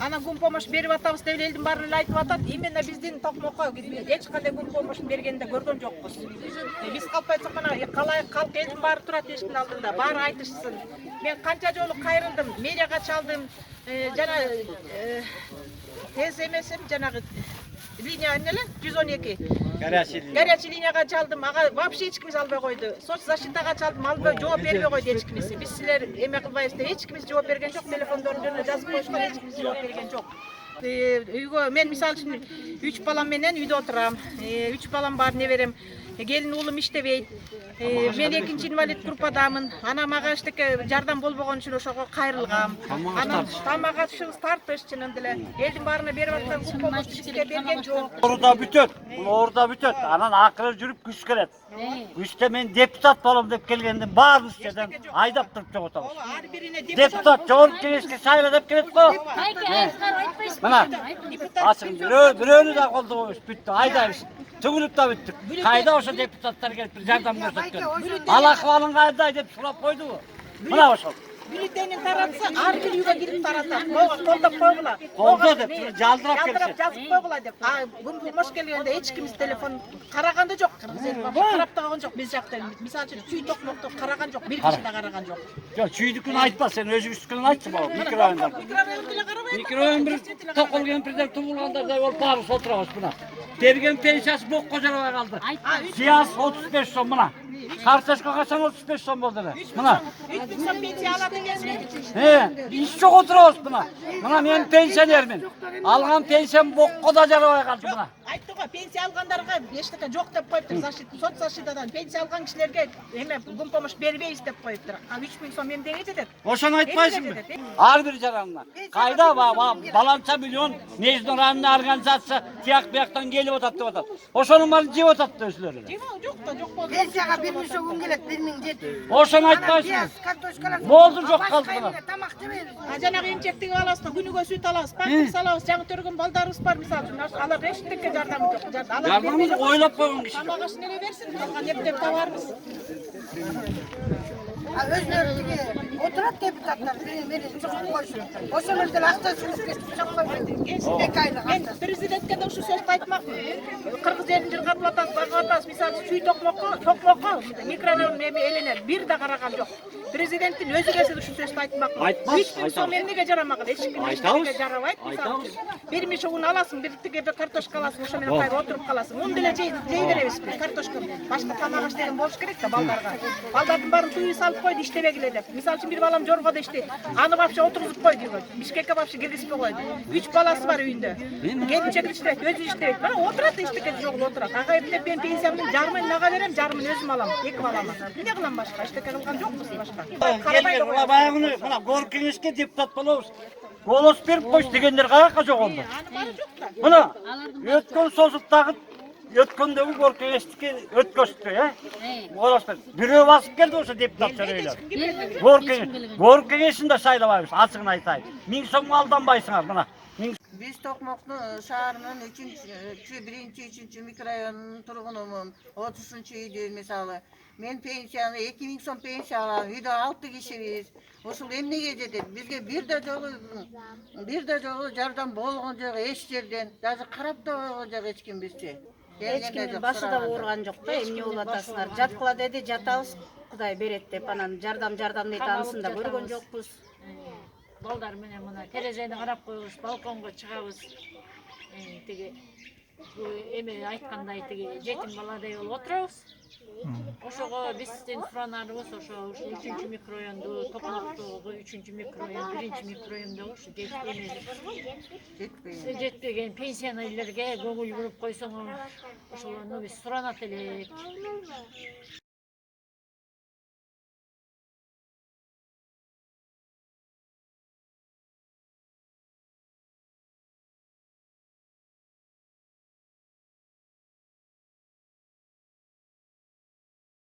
Ана күн помощь берип атабыз деп элдин баары эле айтып атат. Именно биздин Токмокко эч кандай күн помощь бергенин да көргөн жокпуз. Биз калп айтсак мына калк элдин баары турат эшиктин алдында, баары айтышсын. Мен канча жолу кайрылдым, мэрияга чалдым, жана тез эмесим жанагы линия эмнеле 112 горячий линияга чалдым, ага вообще эч кимиз албай койду. Соцзащитага чалдым, албай жооп бербей койду эч кимиз. Биз силер эме кылбайбыз деп эч кимиз жооп берген жок, телефондорун жана жазып коюшкан эч кимиз жооп берген жок. Үйгө мен мисалы үчүн 3 балам менен үйдө отурам. 3 балам бар, неберем. Келин уулум иштебейт. Мен экинчи инвалид группадамын. Ана мага эчтеке жардам болбогон үчүн ошого кайрылгам. Анан тамак ашыбыз тартыш чынын деле. Элдин баарына берип аткан күн помощь бизге берген жок. Орда бүтөт. Бул орда бүтөт. Анан акыры жүрүп күч келет. Күчтө мен депутат болом деп келгендин баарын үстөдөн айдап туруп жоготобуз. Ар бирине Депутат жогорку кеңешке шайло деп келет го. Мына ачык бирөөнү да колдобойбуз, бүттү, айдайбыз. Түгүлүп да бүттүк. Кайда ошо депутаттар келип бир жардам көрсөткөн. Ал акыбалың кайда деп сурап койдубу? Мына ошол. Бюллетенин таратса, ар бир үйгө кирип таратат. Колдоп койгула. Колдо деп жалдырап келсе. Жазып койгула деп. Күн помощь келгенде эч кимиз телефон караганда жок. Карап да койгон жок биз жакта. Мисалы үчүн чүй Токмокто караган жок, бир киши да караган жок. Жок, чүйдүкүн айтпа, сен өзүңүздүкүн айтчы бала. Микрорайонда. Микрорайон деле карабайт. Микрорайон бир токол кемпирден туулгандардай болуп баарыбыз отурабыз мына. Берген пенсиясы бокко жарабай калды. Сыяс 35 сом мына. Карточка качан 35 сом болду эле. Мына. 3 сом пенсия алат экенсиз. Иш жок отурабыз мына. Мына мен пенсионермин. Алган пенсиям бокко да жарабай калды мына. Айтты го, пенсия алгандарга эчтеке жок деп коюптур, соцзащитадан пенсия алган кишилерге эме күн помощь бербейбиз деп коюптур. 3000 сом эмнеге жетет? Ошону айтпайсыңбы? Ар бир жаранына. Кайда баланча миллион международный организация тияк бияктан келип атат деп атат. Ошонун баарын жеп атат өзүлөрү. Жок да, жок болду. Пенсияга 1000 сом келет, 1700. Ошону айтпайсыңбы? Картошкалар. Болду жок калды мына. Тамак жебейбиз. Жанагы эмчектиги алабыз, күнүгө сүт алабыз, памперс алабыз, жаңы төргөн балдарыбыз бар мисалы үчүн. Алар эчтеке жардамы жок. Жардамын ойлоп койгон киши. Тамак ашын эле берсин, калган эптеп табарбыз. Өзлөрү тиги отурат депутаттар, мени чыгып койшун. Ошол жерде акташыбыз чыгып койшун. Эки айлык. Мен президентке да ушу сөздү айтмакмын. Кыргыз элин жыргатып атабыз, мисалы чүй Токмокко микрорайон эленер бир да караган жок. Президенттин өзү келсе ушу сөздү айтмакмын. 3000 сом эмнеге жарамаган? Эч ким эчтеке жарабайт мисалы үчүн. Бир мешогун аласың, бир картошка аласың, ошо менен кайра отуруп каласың. Муну деле жей беребиз биз картошка. Башка тамак аш деген болуш керек да балдарга. Балдардын баарын түйү салып койду иштебегиле деп. Мисалы үчүн бир балам жоргодо иштейт. Аны вообще отургузуп койду үйгө. Бишкекке вообще киргизбей койду. 3 баласы бар үйүндө. Келинчеги иштейт, өзү иштейт. Мына отурат эчтеке жок отурат. Ага эптеп мен пенсиямдын жарымын мага берем, жарымын өзүм алам. 2 балама. Эмне кылам башка? Эчтеке кылган жокпуз башка. Мына баягыны мына горк кеңешке депутат болобуз. Голос берип койш дегендер каяка жоголду? Аны баары жок да. Мына өткөн созуктагы өткөндөгү горк кеңештики өткөздү, голос берип. Бирөө басып келди ошо депутат чөйрөйлөр. Горк кеңешин да шайлабайбыз, ачыгын айтайын. 1000 сомго алданбайсыңар мына. Биз Токмоктун шаарынын 1-3 микрорайонунун тургунумун. 30-үйдү мисалы. Мен пенсияны 2000 сом пенсия алам. Үйдө 6 кишибиз. Ошол эмнеге жетет? Бизге бир да жолу жардам болгон жок эч жерден. Даже карап да койгон жок эч ким бизчи. Эч кимдин башы да ооруган жок да, эмне болуп атасыңар? Жаткыла деди, жатабыз, Кудай берет деп анан жардам дейт, анысын да көргөн жокпуз. Балдар менен мына терезени карап коебуз, балконго чыгабыз. Тиги эме айткандай тиги жетим баладай болуп отурабыз. Ошого биздин суранарыбыз ошо 3 микрорайонду, Токмоктогу 3 микрорайон, 1 микрорайондогу ушу жетпеген пенсионерлерге көңүл буруп койсоңор, ошолорну биз суранат элек.